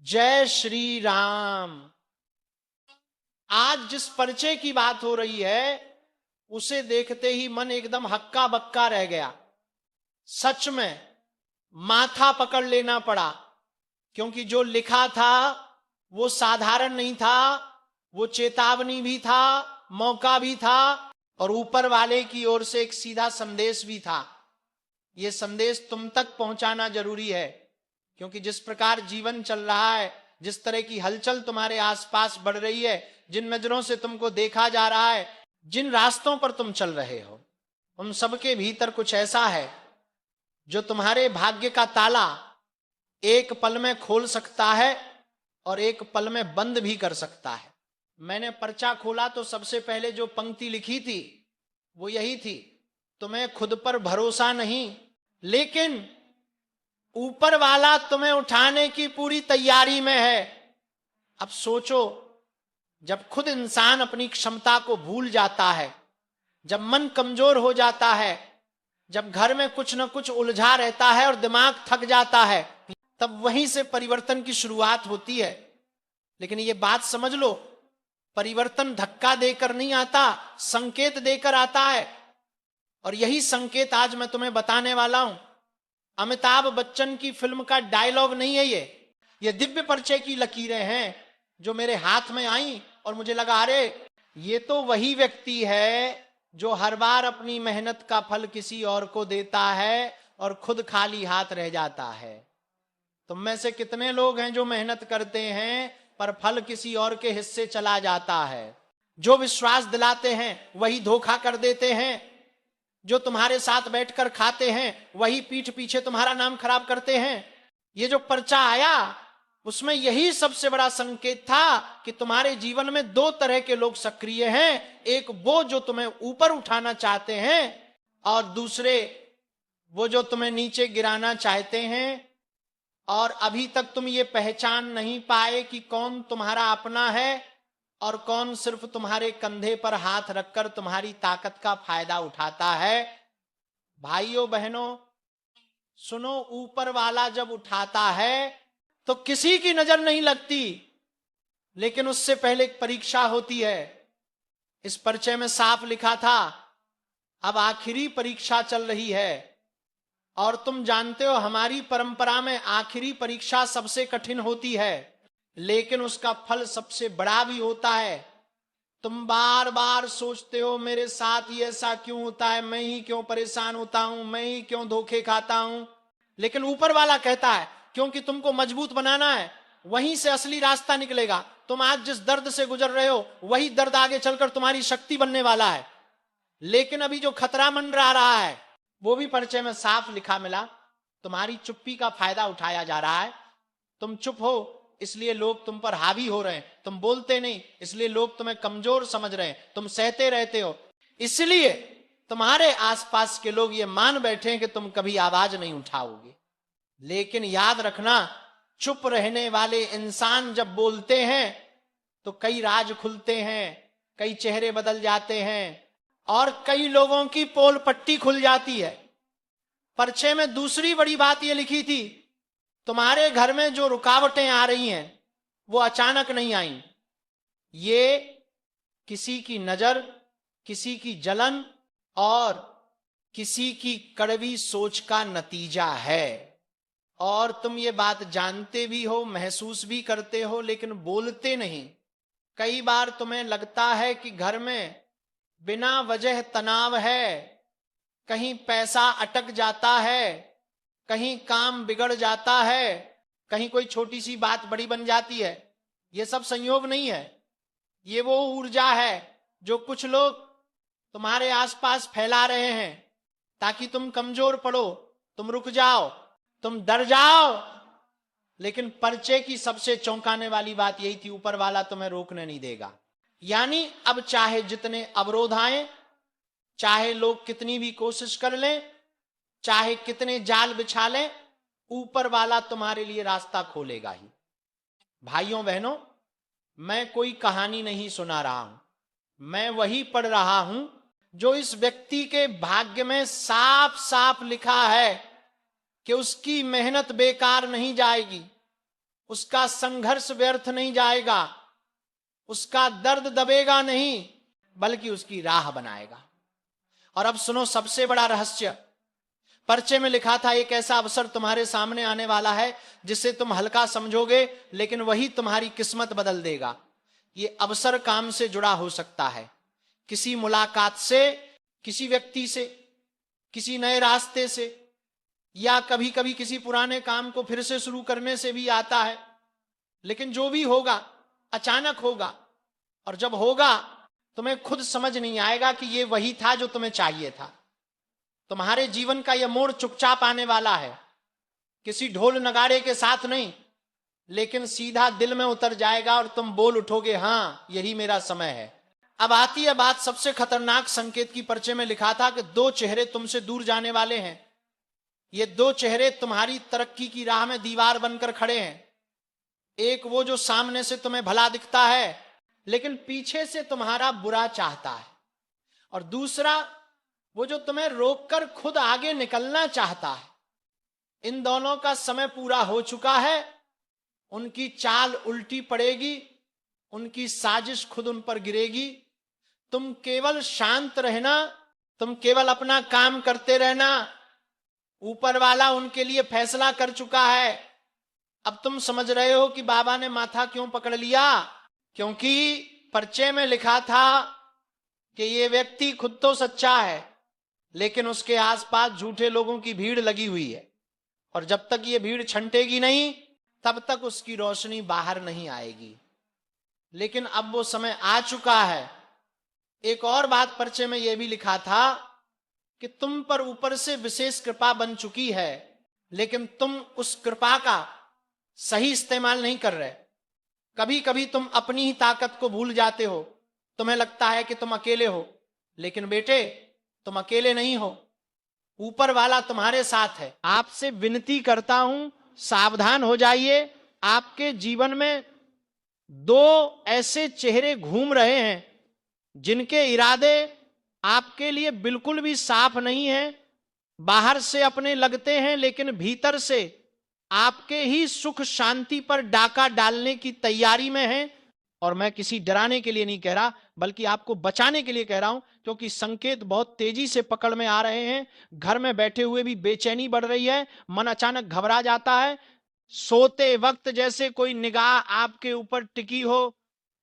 जय श्री राम। आज जिस परिचय की बात हो रही है उसे देखते ही मन एकदम हक्का बक्का रह गया। सच में माथा पकड़ लेना पड़ा, क्योंकि जो लिखा था वो साधारण नहीं था, वो चेतावनी भी था, मौका भी था और ऊपर वाले की ओर से एक सीधा संदेश भी था। ये संदेश तुम तक पहुंचाना जरूरी है, क्योंकि जिस प्रकार जीवन चल रहा है, जिस तरह की हलचल तुम्हारे आसपास बढ़ रही है, जिन नजरों से तुमको देखा जा रहा है, जिन रास्तों पर तुम चल रहे हो, उन सबके भीतर कुछ ऐसा है जो तुम्हारे भाग्य का ताला एक पल में खोल सकता है और एक पल में बंद भी कर सकता है। मैंने पर्चा खोला तो सबसे पहले जो पंक्ति लिखी थी वो यही थी, तुम्हें खुद पर भरोसा नहीं, लेकिन ऊपर वाला तुम्हें उठाने की पूरी तैयारी में है। अब सोचो, जब खुद इंसान अपनी क्षमता को भूल जाता है, जब मन कमजोर हो जाता है, जब घर में कुछ न कुछ उलझा रहता है और दिमाग थक जाता है, तब वहीं से परिवर्तन की शुरुआत होती है। लेकिन ये बात समझ लो, परिवर्तन धक्का देकर नहीं आता, संकेत देकर आता है। और यही संकेत आज मैं तुम्हें बताने वाला हूं। अमिताभ बच्चन की फिल्म का डायलॉग नहीं है ये दिव्य परिचय की लकीरें हैं जो मेरे हाथ में आई और मुझे लगा, अरे ये तो वही व्यक्ति है जो हर बार अपनी मेहनत का फल किसी और को देता है और खुद खाली हाथ रह जाता है। तुम में से कितने लोग हैं जो मेहनत करते हैं पर फल किसी और के हिस्से चला जाता है? जो विश्वास दिलाते हैं वही धोखा कर देते हैं, जो तुम्हारे साथ बैठकर खाते हैं वही पीठ पीछे तुम्हारा नाम खराब करते हैं। ये जो पर्चा आया उसमें यही सबसे बड़ा संकेत था कि तुम्हारे जीवन में दो तरह के लोग सक्रिय हैं, एक वो जो तुम्हें ऊपर उठाना चाहते हैं और दूसरे वो जो तुम्हें नीचे गिराना चाहते हैं। और अभी तक तुम ये पहचान नहीं पाए कि कौन तुम्हारा अपना है और कौन सिर्फ तुम्हारे कंधे पर हाथ रखकर तुम्हारी ताकत का फायदा उठाता है। भाइयों बहनों सुनो, ऊपर वाला जब उठाता है तो किसी की नजर नहीं लगती, लेकिन उससे पहले एक परीक्षा होती है। इस परिचय में साफ लिखा था, अब आखिरी परीक्षा चल रही है। और तुम जानते हो हमारी परंपरा में आखिरी परीक्षा सबसे कठिन होती है, लेकिन उसका फल सबसे बड़ा भी होता है। तुम बार बार सोचते हो मेरे साथ ही ऐसा क्यों होता है, मैं ही क्यों परेशान होता हूं, मैं ही क्यों धोखे खाता हूं। लेकिन ऊपर वाला कहता है क्योंकि तुमको मजबूत बनाना है, वहीं से असली रास्ता निकलेगा। तुम आज जिस दर्द से गुजर रहे हो वही दर्द आगे चलकर तुम्हारी शक्ति बनने वाला है। लेकिन अभी जो खतरा मंडरा रहा है वो भी परिचय में साफ लिखा मिला, तुम्हारी चुप्पी का फायदा उठाया जा रहा है। तुम चुप हो इसलिए लोग तुम पर हावी हो रहे हैं, तुम बोलते नहीं इसलिए लोग तुम्हें कमजोर समझ रहे हैं, तुम सहते रहते हो इसलिए तुम्हारे आसपास के लोग ये मान बैठे हैं कि तुम कभी आवाज नहीं उठाओगे। लेकिन याद रखना, चुप रहने वाले इंसान जब बोलते हैं तो कई राज खुलते हैं, कई चेहरे बदल जाते हैं और कई लोगों की पोल पट्टी खुल जाती है। पर्चे में दूसरी बड़ी बात यह लिखी थी, तुम्हारे घर में जो रुकावटें आ रही हैं वो अचानक नहीं आई, ये किसी की नजर, किसी की जलन और किसी की कड़वी सोच का नतीजा है। और तुम ये बात जानते भी हो, महसूस भी करते हो, लेकिन बोलते नहीं। कई बार तुम्हें लगता है कि घर में बिना वजह तनाव है, कहीं पैसा अटक जाता है, कहीं काम बिगड़ जाता है, कहीं कोई छोटी सी बात बड़ी बन जाती है। ये सब संयोग नहीं है, ये वो ऊर्जा है जो कुछ लोग तुम्हारे आसपास फैला रहे हैं ताकि तुम कमजोर पड़ो, तुम रुक जाओ, तुम डर जाओ। लेकिन पर्चे की सबसे चौंकाने वाली बात यही थी, ऊपर वाला तुम्हें रोकने नहीं देगा। यानी अब चाहे जितने अवरोध आए, चाहे लोग कितनी भी कोशिश कर लें, चाहे कितने जाल बिछा लें, ऊपर वाला तुम्हारे लिए रास्ता खोलेगा ही। भाइयों बहनों, मैं कोई कहानी नहीं सुना रहा हूं, मैं वही पढ़ रहा हूं जो इस व्यक्ति के भाग्य में साफ साफ लिखा है कि उसकी मेहनत बेकार नहीं जाएगी, उसका संघर्ष व्यर्थ नहीं जाएगा, उसका दर्द दबेगा नहीं, बल्कि उसकी राह बनाएगा। और अब सुनो सबसे बड़ा रहस्य। पर्चे में लिखा था एक ऐसा अवसर तुम्हारे सामने आने वाला है जिसे तुम हल्का समझोगे, लेकिन वही तुम्हारी किस्मत बदल देगा। ये अवसर काम से जुड़ा हो सकता है, किसी मुलाकात से, किसी व्यक्ति से, किसी नए रास्ते से, या कभी कभी किसी पुराने काम को फिर से शुरू करने से भी आता है। लेकिन जो भी होगा अचानक होगा, और जब होगा तुम्हें खुद समझ नहीं आएगा कि ये वही था जो तुम्हें चाहिए था। तुम्हारे जीवन का यह मोड़ चुपचाप आने वाला है, किसी ढोल नगाड़े के साथ नहीं, लेकिन सीधा दिल में उतर जाएगा और तुम बोल उठोगे, हां यही मेरा समय है। अब आती है बात सबसे खतरनाक संकेत की। पर्चे में लिखा था कि दो चेहरे तुमसे दूर जाने वाले हैं। ये दो चेहरे तुम्हारी तरक्की की राह में दीवार बनकर खड़े हैं। एक वो जो सामने से तुम्हें भला दिखता है लेकिन पीछे से तुम्हारा बुरा चाहता है, और दूसरा वो जो तुम्हें रोककर खुद आगे निकलना चाहता है। इन दोनों का समय पूरा हो चुका है, उनकी चाल उल्टी पड़ेगी, उनकी साजिश खुद उन पर गिरेगी। तुम केवल शांत रहना, तुम केवल अपना काम करते रहना। ऊपर वाला उनके लिए फैसला कर चुका है। अब तुम समझ रहे हो कि बाबा ने माथा क्यों पकड़ लिया, क्योंकि पर्चे में लिखा था कि ये व्यक्ति खुद तो सच्चा है, लेकिन उसके आसपास झूठे लोगों की भीड़ लगी हुई है, और जब तक ये भीड़ छंटेगी नहीं तब तक उसकी रोशनी बाहर नहीं आएगी। लेकिन अब वो समय आ चुका है। एक और बात पर्चे में यह भी लिखा था कि तुम पर ऊपर से विशेष कृपा बन चुकी है, लेकिन तुम उस कृपा का सही इस्तेमाल नहीं कर रहे। कभी कभी तुम अपनी ही ताकत को भूल जाते हो। तुम्हें लगता है कि तुम अकेले हो, लेकिन बेटे तुम अकेले नहीं हो, ऊपर वाला तुम्हारे साथ है। आपसे विनती करता हूं, सावधान हो जाइए। आपके जीवन में दो ऐसे चेहरे घूम रहे हैं जिनके इरादे आपके लिए बिल्कुल भी साफ नहीं है। बाहर से अपने लगते हैं, लेकिन भीतर से आपके ही सुख शांति पर डाका डालने की तैयारी में हैं। और मैं किसी डराने के लिए नहीं कह रहा, बल्कि आपको बचाने के लिए कह रहा हूं, क्योंकि संकेत बहुत तेजी से पकड़ में आ रहे हैं। घर में बैठे हुए भी बेचैनी बढ़ रही है, मन अचानक घबरा जाता है, सोते वक्त जैसे कोई निगाह आपके ऊपर टिकी हो।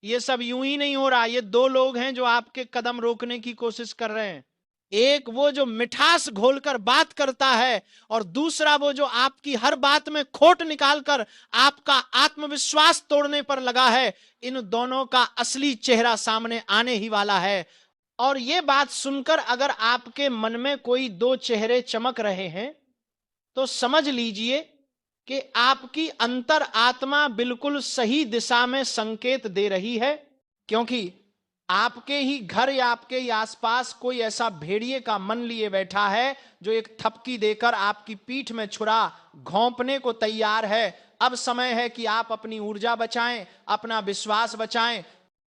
ये सब यूं ही नहीं हो रहा। ये दो लोग हैं जो आपके कदम रोकने की कोशिश कर रहे हैं। एक वो जो मिठास घोलकर बात करता है, और दूसरा वो जो आपकी हर बात में खोट निकालकर आपका आत्मविश्वास तोड़ने पर लगा है। इन दोनों का असली चेहरा सामने आने ही वाला है। और ये बात सुनकर अगर आपके मन में कोई दो चेहरे चमक रहे हैं तो समझ लीजिए कि आपकी अंतर आत्मा बिल्कुल सही दिशा में संकेत दे रही है, क्योंकि आपके ही घर या आपके ही आसपास कोई ऐसा भेड़िए का मन लिए बैठा है जो एक थपकी देकर आपकी पीठ में छुरा घोंपने को तैयार है। अब समय है कि आप अपनी ऊर्जा बचाएं, अपना विश्वास बचाएं,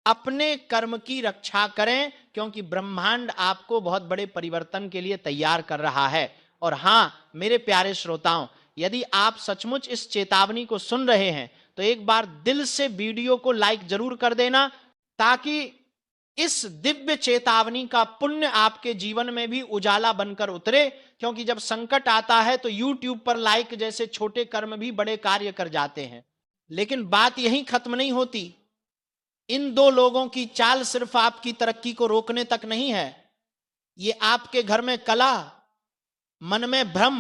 अपने कर्म की रक्षा करें, क्योंकि ब्रह्मांड आपको बहुत बड़े परिवर्तन के लिए तैयार कर रहा है। और हां मेरे प्यारे श्रोताओं, यदि आप सचमुच इस चेतावनी को सुन रहे हैं तो एक बार दिल से वीडियो को लाइक जरूर कर देना, ताकि इस दिव्य चेतावनी का पुण्य आपके जीवन में भी उजाला बनकर उतरे। क्योंकि जब संकट आता है तो YouTube पर लाइक जैसे छोटे कर्म भी बड़े कार्य कर जाते हैं। लेकिन बात यहीं खत्म नहीं होती। इन दो लोगों की चाल सिर्फ आपकी तरक्की को रोकने तक नहीं है, ये आपके घर में कला, मन में भ्रम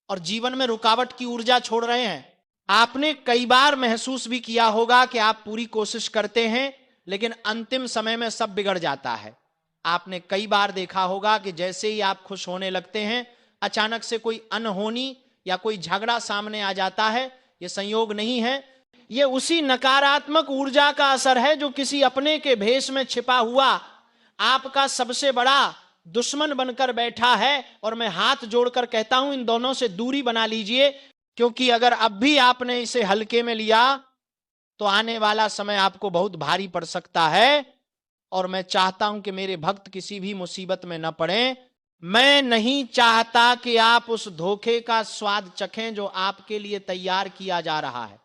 और जीवन में रुकावट की ऊर्जा छोड़ रहे हैं। आपने कई बार महसूस भी किया होगा कि आप पूरी कोशिश करते हैं, लेकिन अंतिम समय में सब बिगड़ जाता है। आपने कई बार देखा होगा कि जैसे ही आप खुश होने लगते हैं, अचानक से कोई अनहोनी या कोई झगड़ा सामने आ जाता है। यह संयोग नहीं है, यह उसी नकारात्मक ऊर्जा का असर है जो किसी अपने के भेष में छिपा हुआ आपका सबसे बड़ा दुश्मन बनकर बैठा है। और मैं हाथ जोड़कर कहता हूं, इन दोनों से दूरी बना लीजिए, क्योंकि अगर अब भी आपने इसे हल्के में लिया तो आने वाला समय आपको बहुत भारी पड़ सकता है। और मैं चाहता हूं कि मेरे भक्त किसी भी मुसीबत में न पड़े। मैं नहीं चाहता कि आप उस धोखे का स्वाद चखें जो आपके लिए तैयार किया जा रहा है।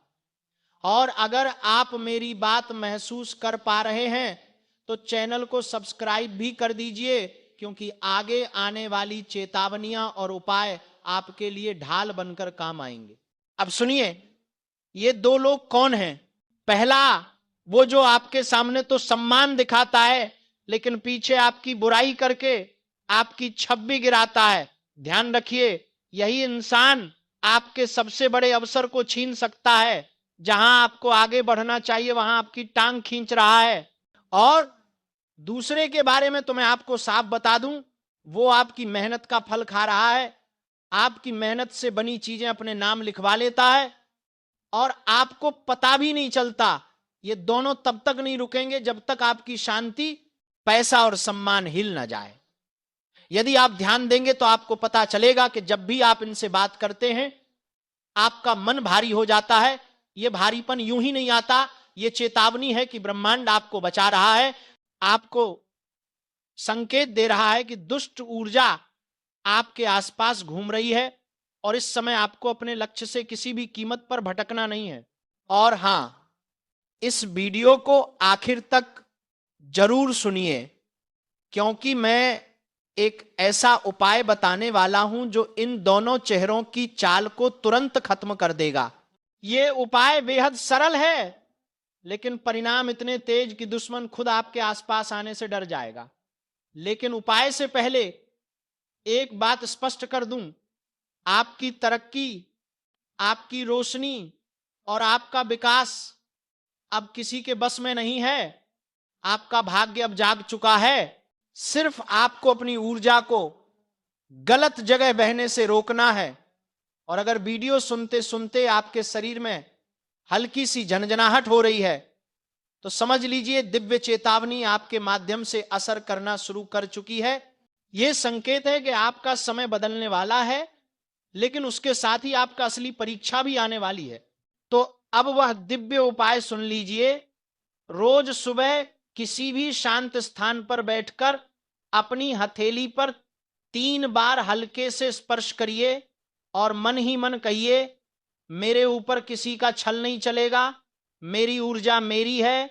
और अगर आप मेरी बात महसूस कर पा रहे हैं तो चैनल को सब्सक्राइब भी कर दीजिए, क्योंकि आगे आने वाली चेतावनियां और उपाय आपके लिए ढाल बनकर काम आएंगे। अब सुनिए, ये दो लोग कौन हैं? पहला, वो जो आपके सामने तो सम्मान दिखाता है, लेकिन पीछे आपकी बुराई करके आपकी छवि गिराता है। ध्यान रखिए, यही इंसान आपके सबसे बड़े अवसर को छीन सकता है। जहां आपको आगे बढ़ना चाहिए वहां आपकी टांग खींच रहा है। और दूसरे के बारे में तो मैं आपको साफ बता दूं, वो आपकी मेहनत का फल खा रहा है, आपकी मेहनत से बनी चीजें अपने नाम लिखवा लेता है, और आपको पता भी नहीं चलता। ये दोनों तब तक नहीं रुकेंगे जब तक आपकी शांति, पैसा और सम्मान हिल ना जाए। यदि आप ध्यान देंगे तो आपको पता चलेगा कि जब भी आप इनसे बात करते हैं आपका मन भारी हो जाता है। यह भारीपन यूं ही नहीं आता, यह चेतावनी है कि ब्रह्मांड आपको बचा रहा है, आपको संकेत दे रहा है कि दुष्ट ऊर्जा आपके आसपास घूम रही है और इस समय आपको अपने लक्ष्य से किसी भी कीमत पर भटकना नहीं है। और हां, इस वीडियो को आखिर तक जरूर सुनिए, क्योंकि मैं एक ऐसा उपाय बताने वाला हूं जो इन दोनों चेहरों की चाल को तुरंत खत्म कर देगा। यह उपाय बेहद सरल है, लेकिन परिणाम इतने तेज कि दुश्मन खुद आपके आसपास आने से डर जाएगा। लेकिन उपाय से पहले एक बात स्पष्ट कर दूं, आपकी तरक्की, आपकी रोशनी और आपका विकास अब किसी के बस में नहीं है। आपका भाग्य अब जाग चुका है। सिर्फ आपको अपनी ऊर्जा को गलत जगह बहने से रोकना है। और अगर वीडियो सुनते सुनते आपके शरीर में हल्की सी झनझनाहट हो रही है तो समझ लीजिए दिव्य चेतावनी आपके माध्यम से असर करना शुरू कर चुकी है। यह संकेत है कि आपका समय बदलने वाला है, लेकिन उसके साथ ही आपका असली परीक्षा भी आने वाली है। तो अब वह दिव्य उपाय सुन लीजिए। रोज सुबह किसी भी शांत स्थान पर बैठकर अपनी हथेली पर 3 बार हल्के से स्पर्श करिए और मन ही मन कहिए, मेरे ऊपर किसी का छल नहीं चलेगा, मेरी ऊर्जा मेरी है,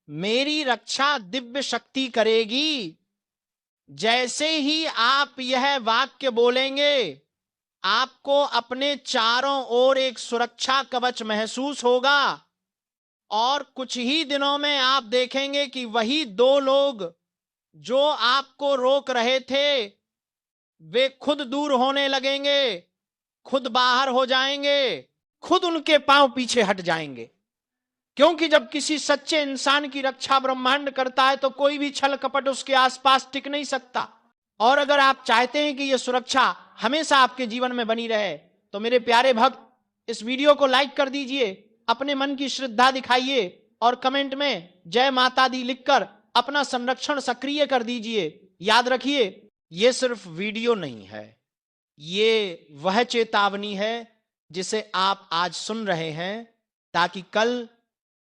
मेरी रक्षा दिव्य शक्ति करेगी। जैसे ही आप यह वाक्य बोलेंगे आपको अपने चारों ओर एक सुरक्षा कवच महसूस होगा और कुछ ही दिनों में आप देखेंगे कि वही 2 लोग जो आपको रोक रहे थे वे खुद दूर होने लगेंगे, खुद बाहर हो जाएंगे, खुद उनके पांव पीछे हट जाएंगे। क्योंकि जब किसी सच्चे इंसान की रक्षा ब्रह्मांड करता है तो कोई भी छल कपट उसके आसपास टिक नहीं सकता। और अगर आप चाहते हैं कि यह सुरक्षा हमेशा आपके जीवन में बनी रहे तो मेरे प्यारे भक्त, इस वीडियो को लाइक कर दीजिए, अपने मन की श्रद्धा दिखाइए और कमेंट में जय माता दी लिखकर अपना संरक्षण सक्रिय कर दीजिए। याद रखिए, यह सिर्फ वीडियो नहीं है, ये वह चेतावनी है जिसे आप आज सुन रहे हैं ताकि कल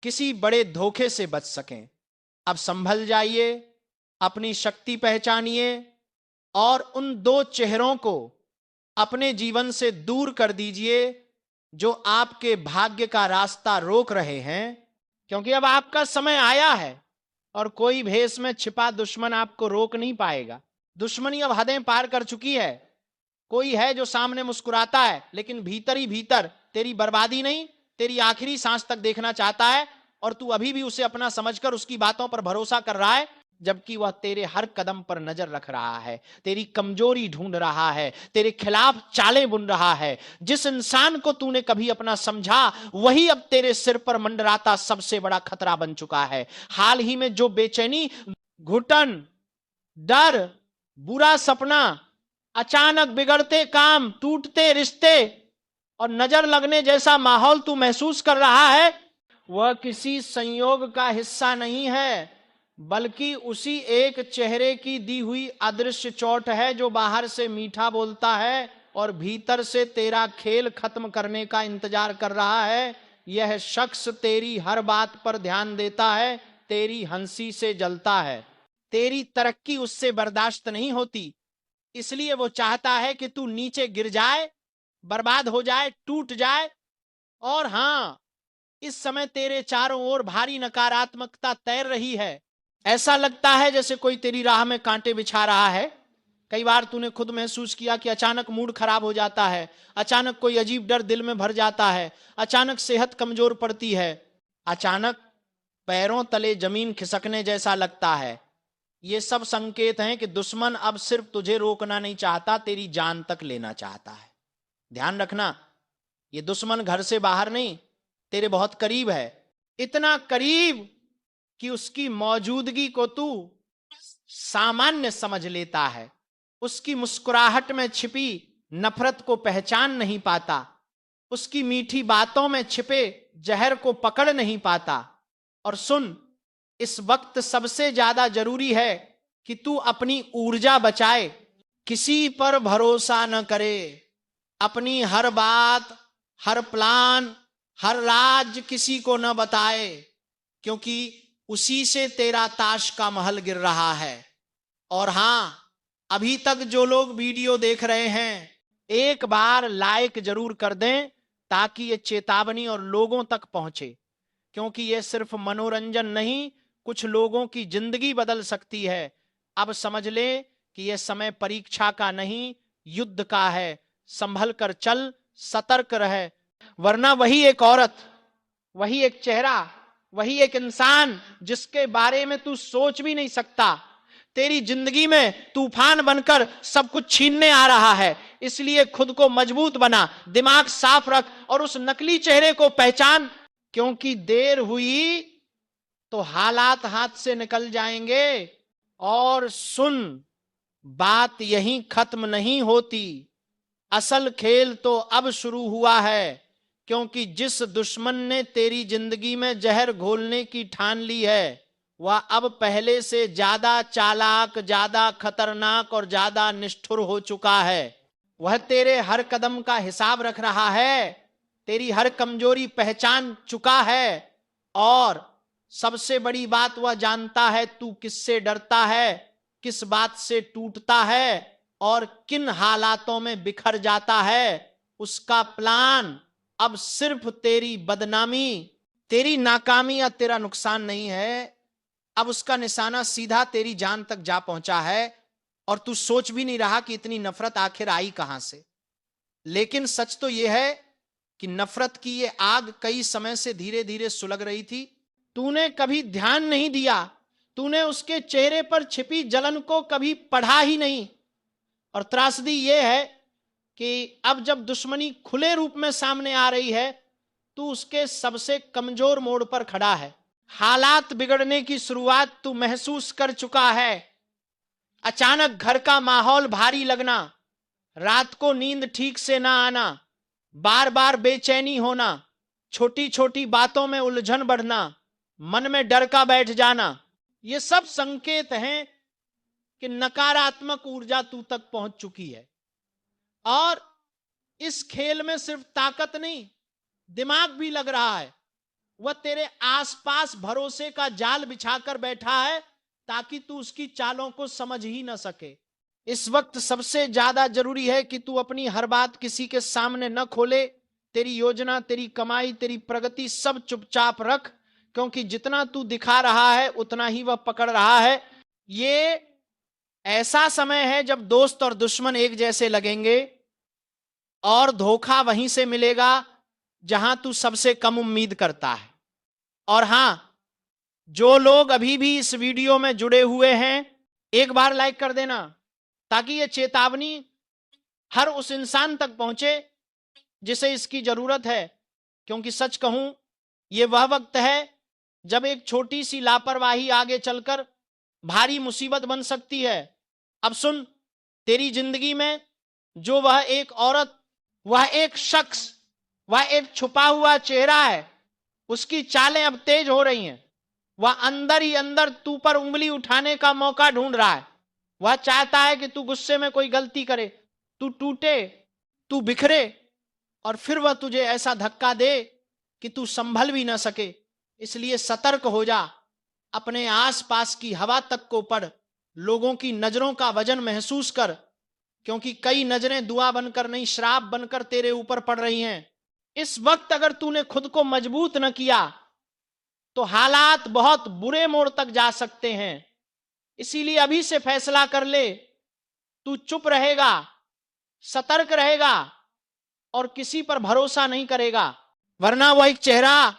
किसी बड़े धोखे से बच सकें। अब संभल जाइए, अपनी शक्ति पहचानिए और उन 2 चेहरों को अपने जीवन से दूर कर दीजिए जो आपके भाग्य का रास्ता रोक रहे हैं। क्योंकि अब आपका समय आया है और कोई भेष में छिपा दुश्मन आपको रोक नहीं पाएगा। दुश्मनी अब हदें पार कर चुकी है। कोई है जो सामने मुस्कुराता है लेकिन भीतर ही भीतर तेरी बर्बादी नहीं, तेरी आखिरी सांस तक देखना चाहता है, और तू अभी भी उसे अपना समझकर उसकी बातों पर भरोसा कर रहा है, जबकि वह तेरे हर कदम पर नजर रख रहा है, तेरी कमजोरी ढूंढ रहा है, तेरे खिलाफ चालें बुन रहा है। जिस इंसान को तूने कभी अपना समझा वही अब तेरे सिर पर मंडराता सबसे बड़ा खतरा बन चुका है। हाल ही में जो बेचैनी, घुटन, डर, बुरा सपना, अचानक बिगड़ते काम, टूटते रिश्ते और नजर लगने जैसा माहौल तू महसूस कर रहा है, वह किसी संयोग का हिस्सा नहीं है, बल्कि उसी एक चेहरे की दी हुई अदृश्य चोट है जो बाहर से मीठा बोलता है और भीतर से तेरा खेल खत्म करने का इंतजार कर रहा है। यह शख्स तेरी हर बात पर ध्यान देता है, तेरी हंसी से जलता है, तेरी तरक्की उससे बर्दाश्त नहीं होती, इसलिए वो चाहता है कि तू नीचे गिर जाए, बर्बाद हो जाए, टूट जाए। और हां, इस समय तेरे चारों ओर भारी नकारात्मकता तैर रही है। ऐसा लगता है जैसे कोई तेरी राह में कांटे बिछा रहा है। कई बार तूने खुद महसूस किया कि अचानक मूड खराब हो जाता है, अचानक कोई अजीब डर दिल में भर जाता है, अचानक सेहत कमजोर पड़ती है, अचानक पैरों तले जमीन खिसकने जैसा लगता है। ये सब संकेत हैं कि दुश्मन अब सिर्फ तुझे रोकना नहीं चाहता, तेरी जान तक लेना चाहता है। ध्यान रखना, ये दुश्मन घर से बाहर नहीं, तेरे बहुत करीब है। इतना करीब कि उसकी मौजूदगी को तू सामान्य समझ लेता है, उसकी मुस्कुराहट में छिपी नफरत को पहचान नहीं पाता, उसकी मीठी बातों में छिपे जहर को पकड़ नहीं पाता। और सुन, इस वक्त सबसे ज्यादा जरूरी है कि तू अपनी ऊर्जा बचाए, किसी पर भरोसा न करे, अपनी हर बात, हर प्लान, हर राज किसी को न बताए, क्योंकि उसी से तेरा ताश का महल गिर रहा है। और हां, अभी तक जो लोग वीडियो देख रहे हैं, एक बार लाइक जरूर कर दें ताकि ये चेतावनी और लोगों तक पहुंचे, क्योंकि ये सिर्फ मनोरंजन नहीं, कुछ लोगों की जिंदगी बदल सकती है। अब समझ ले कि यह समय परीक्षा का नहीं, युद्ध का है। संभल कर चल, सतर्क रहे, वरना वही एक औरत, वही एक चेहरा, वही एक इंसान जिसके बारे में तू सोच भी नहीं सकता, तेरी जिंदगी में तूफान बनकर सब कुछ छीनने आ रहा है। इसलिए खुद को मजबूत बना, दिमाग साफ रख और उस नकली चेहरे को पहचान, क्योंकि देर हुई तो हालात हाथ से निकल जाएंगे। और सुन, बात यहीं खत्म नहीं होती, असल खेल तो अब शुरू हुआ है, क्योंकि जिस दुश्मन ने तेरी जिंदगी में जहर घोलने की ठान ली है, वह अब पहले से ज्यादा चालाक, ज्यादा खतरनाक और ज्यादा निष्ठुर हो चुका है। वह तेरे हर कदम का हिसाब रख रहा है, तेरी हर कमजोरी पहचान चुका है, और सबसे बड़ी बात, वह जानता है तू किससे डरता है, किस बात से टूटता है और किन हालातों में बिखर जाता है। उसका प्लान अब सिर्फ तेरी बदनामी, तेरी नाकामी या तेरा नुकसान नहीं है। अब उसका निशाना सीधा तेरी जान तक जा पहुंचा है, और तू सोच भी नहीं रहा कि इतनी नफरत आखिर आई कहां से। लेकिन सच तो यह है कि नफरत की यह आग कई समय से धीरे धीरे सुलग रही थी। तूने कभी ध्यान नहीं दिया, तूने उसके चेहरे पर छिपी जलन को कभी पढ़ा ही नहीं। और त्रासदी यह है कि अब जब दुश्मनी खुले रूप में सामने आ रही है, तू उसके सबसे कमजोर मोड़ पर खड़ा है। हालात बिगड़ने की शुरुआत तू महसूस कर चुका है। अचानक घर का माहौल भारी लगना, रात को नींद ठीक से ना आना, बार बार बेचैनी होना, छोटी छोटी बातों में उलझन बढ़ना, मन में डर का बैठ जाना, ये सब संकेत हैं कि नकारात्मक ऊर्जा तू तक पहुंच चुकी है। और इस खेल में सिर्फ ताकत नहीं, दिमाग भी लग रहा है। वह तेरे आसपास भरोसे का जाल बिछाकर बैठा है ताकि तू उसकी चालों को समझ ही न सके। इस वक्त सबसे ज्यादा जरूरी है कि तू अपनी हर बात किसी के सामने न खोले। तेरी योजना, तेरी कमाई, तेरी प्रगति सब चुपचाप रख, क्योंकि जितना तू दिखा रहा है उतना ही वह पकड़ रहा है। ये ऐसा समय है जब दोस्त और दुश्मन एक जैसे लगेंगे, और धोखा वहीं से मिलेगा जहां तू सबसे कम उम्मीद करता है। और हां, जो लोग अभी भी इस वीडियो में जुड़े हुए हैं, एक बार लाइक कर देना ताकि यह चेतावनी हर उस इंसान तक पहुंचे जिसे इसकी जरूरत है। क्योंकि सच कहूं, यह वह वक्त है जब एक छोटी सी लापरवाही आगे चलकर भारी मुसीबत बन सकती है। अब सुन, तेरी जिंदगी में जो वह एक औरत, वह एक शख्स, वह एक छुपा हुआ चेहरा है, उसकी चालें अब तेज हो रही हैं। वह अंदर ही अंदर तू पर उंगली उठाने का मौका ढूंढ रहा है। वह चाहता है कि तू गुस्से में कोई गलती करे, तू टूटे, तू बिखरे, और फिर वह तुझे ऐसा धक्का दे कि तू संभल भी ना सके। इसलिए सतर्क हो जा, अपने आसपास की हवा तक को पढ़, लोगों की नजरों का वजन महसूस कर, क्योंकि कई नजरें दुआ बनकर नहीं, श्राप बनकर तेरे ऊपर पड़ रही हैं। इस वक्त अगर तूने खुद को मजबूत न किया तो हालात बहुत बुरे मोड़ तक जा सकते हैं। इसीलिए अभी से फैसला कर ले, तू चुप रहेगा, सतर्क रहेगा और किसी पर भरोसा नहीं करेगा, वरना वह एक चेहरा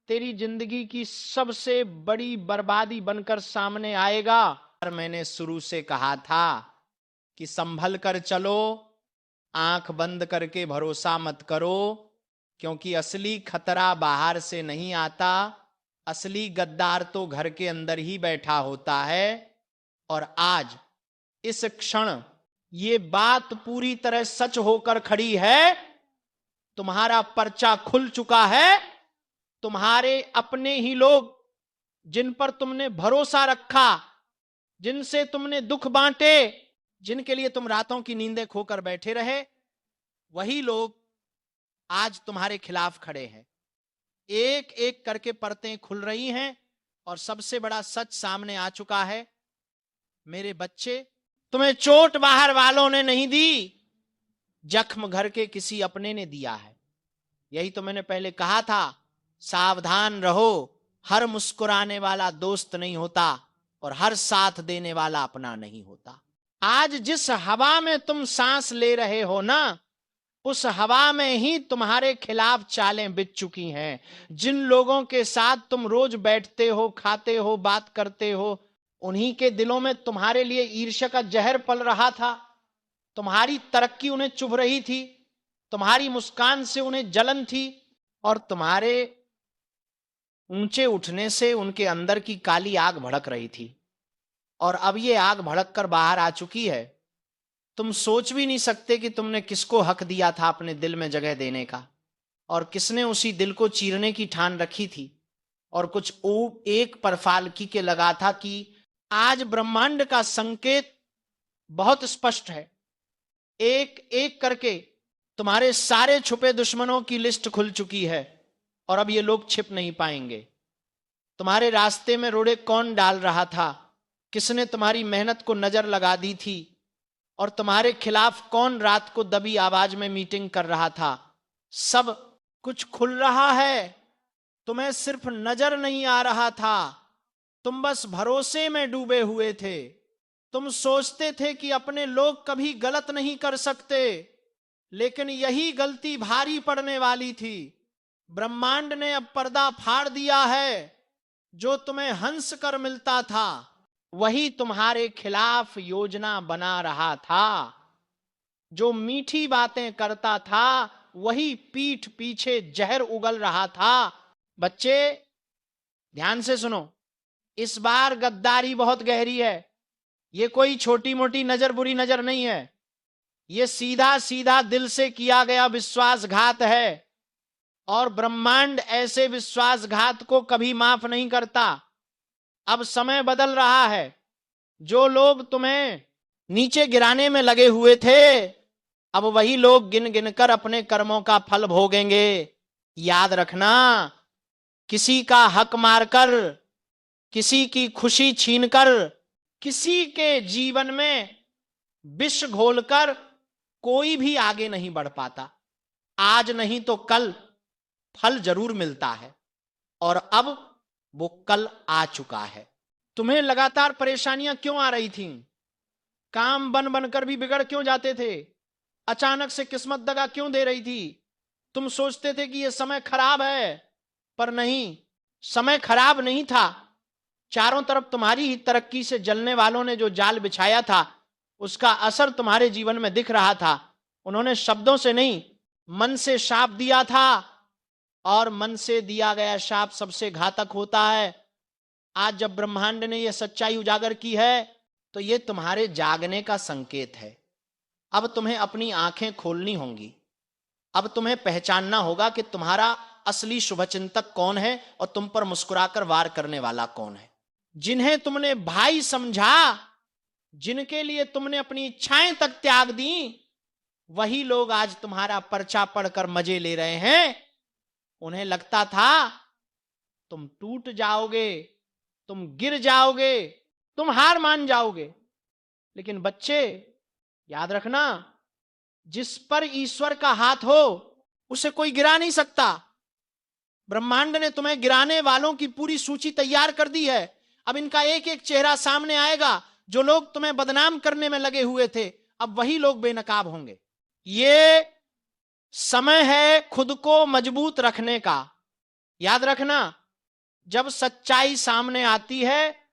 तेरी जिंदगी की सबसे बड़ी बर्बादी बनकर सामने आएगा। और मैंने शुरू से कहा था कि संभल कर चलो, आंख बंद करके भरोसा मत करो, क्योंकि असली खतरा बाहर से नहीं आता, असली गद्दार तो घर के अंदर ही बैठा होता है। और आज इस क्षण ये बात पूरी तरह सच होकर खड़ी है। तुम्हारा पर्चा खुल चुका है। तुम्हारे अपने ही लोग, जिन पर तुमने भरोसा रखा, जिनसे तुमने दुख बांटे, जिनके लिए तुम रातों की नींदें खोकर बैठे रहे, वही लोग आज तुम्हारे खिलाफ खड़े हैं। एक एक करके परतें खुल रही हैं और सबसे बड़ा सच सामने आ चुका है। मेरे बच्चे, तुम्हें चोट बाहर वालों ने नहीं दी, जख्म घर के किसी अपने ने दिया है। यही तो मैंने पहले कहा था, सावधान रहो, हर मुस्कुराने वाला दोस्त नहीं होता और हर साथ देने वाला अपना नहीं होता। आज जिस हवा में तुम सांस ले रहे हो ना, उस हवा में ही तुम्हारे खिलाफ चालें बिछ चुकी हैं। जिन लोगों के साथ तुम रोज बैठते हो, खाते हो, बात करते हो, उन्हीं के दिलों में तुम्हारे लिए ईर्ष्या का जहर पल रहा था। तुम्हारी तरक्की उन्हें चुभ रही थी, तुम्हारी मुस्कान से उन्हें जलन थी और तुम्हारे ऊंचे उठने से उनके अंदर की काली आग भड़क रही थी। और अब ये आग भड़क कर बाहर आ चुकी है। तुम सोच भी नहीं सकते कि तुमने किसको हक दिया था अपने दिल में जगह देने का, और किसने उसी दिल को चीरने की ठान रखी थी। और कुछ एक पर फालकी के लगा था कि आज ब्रह्मांड का संकेत बहुत स्पष्ट है। एक एक करके तुम्हारे सारे छुपे दुश्मनों की लिस्ट खुल चुकी है और अब ये लोग छिप नहीं पाएंगे। तुम्हारे रास्ते में रोड़े कौन डाल रहा था, किसने तुम्हारी मेहनत को नजर लगा दी थी, और तुम्हारे खिलाफ कौन रात को दबी आवाज में मीटिंग कर रहा था, सब कुछ खुल रहा है। तुम्हें सिर्फ नजर नहीं आ रहा था, तुम बस भरोसे में डूबे हुए थे। तुम सोचते थे कि अपने लोग कभी गलत नहीं कर सकते, लेकिन यही गलती भारी पड़ने वाली थी। ब्रह्मांड ने अब पर्दा फाड़ दिया है। जो तुम्हें हंस कर मिलता था वही तुम्हारे खिलाफ योजना बना रहा था। जो मीठी बातें करता था वही पीठ पीछे जहर उगल रहा था। बच्चे, ध्यान से सुनो, इस बार गद्दारी बहुत गहरी है। ये कोई छोटी मोटी नजर, बुरी नजर नहीं है। ये सीधा सीधा दिल से किया गया विश्वासघात है और ब्रह्मांड ऐसे विश्वासघात को कभी माफ नहीं करता। अब समय बदल रहा है। जो लोग तुम्हें नीचे गिराने में लगे हुए थे, अब वही लोग गिन गिन कर अपने कर्मों का फल भोगेंगे। याद रखना, किसी का हक मारकर, किसी की खुशी छीनकर, किसी के जीवन में विष घोलकर कोई भी आगे नहीं बढ़ पाता। आज नहीं तो कल फल जरूर मिलता है और अब वो कल आ चुका है। तुम्हें लगातार परेशानियां क्यों आ रही थीं? काम बन बनकर भी बिगड़ क्यों जाते थे? अचानक से किस्मत दगा क्यों दे रही थी? तुम सोचते थे कि यह समय खराब है, पर नहीं, समय खराब नहीं था। चारों तरफ तुम्हारी ही तरक्की से जलने वालों ने जो जाल बिछाया था उसका असर तुम्हारे जीवन में दिख रहा था। उन्होंने शब्दों से नहीं, मन से शाप दिया था और मन से दिया गया शाप सबसे घातक होता है। आज जब ब्रह्मांड ने यह सच्चाई उजागर की है तो यह तुम्हारे जागने का संकेत है। अब तुम्हें अपनी आंखें खोलनी होंगी। अब तुम्हें पहचानना होगा कि तुम्हारा असली शुभचिंतक कौन है और तुम पर मुस्कुराकर वार करने वाला कौन है। जिन्हें तुमने भाई समझा, जिनके लिए तुमने अपनी इच्छाएं तक त्याग दी, वही लोग आज तुम्हारा पर्चा पढ़कर मजे ले रहे हैं। उन्हें लगता था तुम टूट जाओगे, तुम गिर जाओगे, तुम हार मान जाओगे। लेकिन बच्चे, याद रखना, जिस पर ईश्वर का हाथ हो उसे कोई गिरा नहीं सकता। ब्रह्मांड ने तुम्हें गिराने वालों की पूरी सूची तैयार कर दी है। अब इनका एक एक चेहरा सामने आएगा। जो लोग तुम्हें बदनाम करने में लगे हुए थे, अब वही लोग बेनकाब होंगे। ये समय है खुद को मजबूत रखने का। याद रखना, जब सच्चाई सामने आती है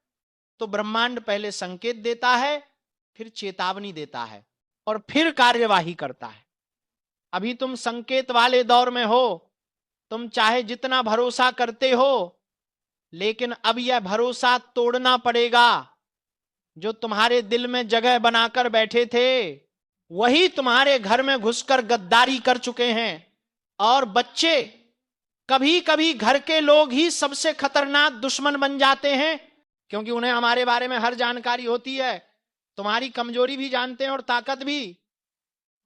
तो ब्रह्मांड पहले संकेत देता है, फिर चेतावनी देता है और फिर कार्यवाही करता है। अभी तुम संकेत वाले दौर में हो। तुम चाहे जितना भरोसा करते हो, लेकिन अब यह भरोसा तोड़ना पड़ेगा। जो तुम्हारे दिल में जगह बनाकर बैठे थे, वही तुम्हारे घर में घुसकर गद्दारी कर चुके हैं। और बच्चे, कभी कभी घर के लोग ही सबसे खतरनाक दुश्मन बन जाते हैं, क्योंकि उन्हें हमारे बारे में हर जानकारी होती है। तुम्हारी कमजोरी भी जानते हैं और ताकत भी।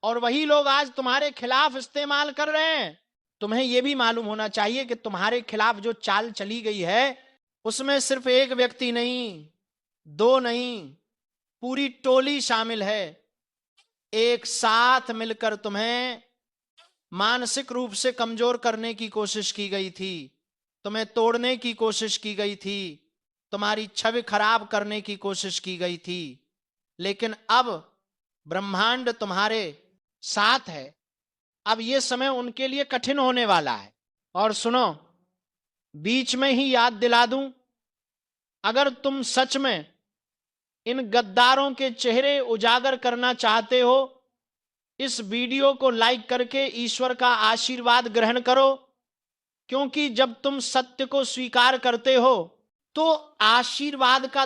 और वही लोग आज तुम्हारे खिलाफ इस्तेमाल कर रहे हैं। तुम्हें यह भी मालूम होना चाहिए कि तुम्हारे खिलाफ जो चाल चली गई है, उसमें सिर्फ एक व्यक्ति नहीं, दो नहीं, पूरी टोली शामिल है। एक साथ मिलकर तुम्हें मानसिक रूप से कमजोर करने की कोशिश की गई थी, तुम्हें तोड़ने की कोशिश की गई थी, तुम्हारी छवि खराब करने की कोशिश की गई थी। लेकिन अब ब्रह्मांड तुम्हारे साथ है। अब यह समय उनके लिए कठिन होने वाला है। और सुनो, बीच में ही याद दिला दूं, अगर तुम सच में इन गद्दारों के चेहरे उजागर करना चाहते हो, इस वीडियो को लाइक करके ईश्वर का आशीर्वाद ग्रहण करो। क्योंकि जब तुम सत्य को स्वीकार करते हो, तो आशीर्वाद का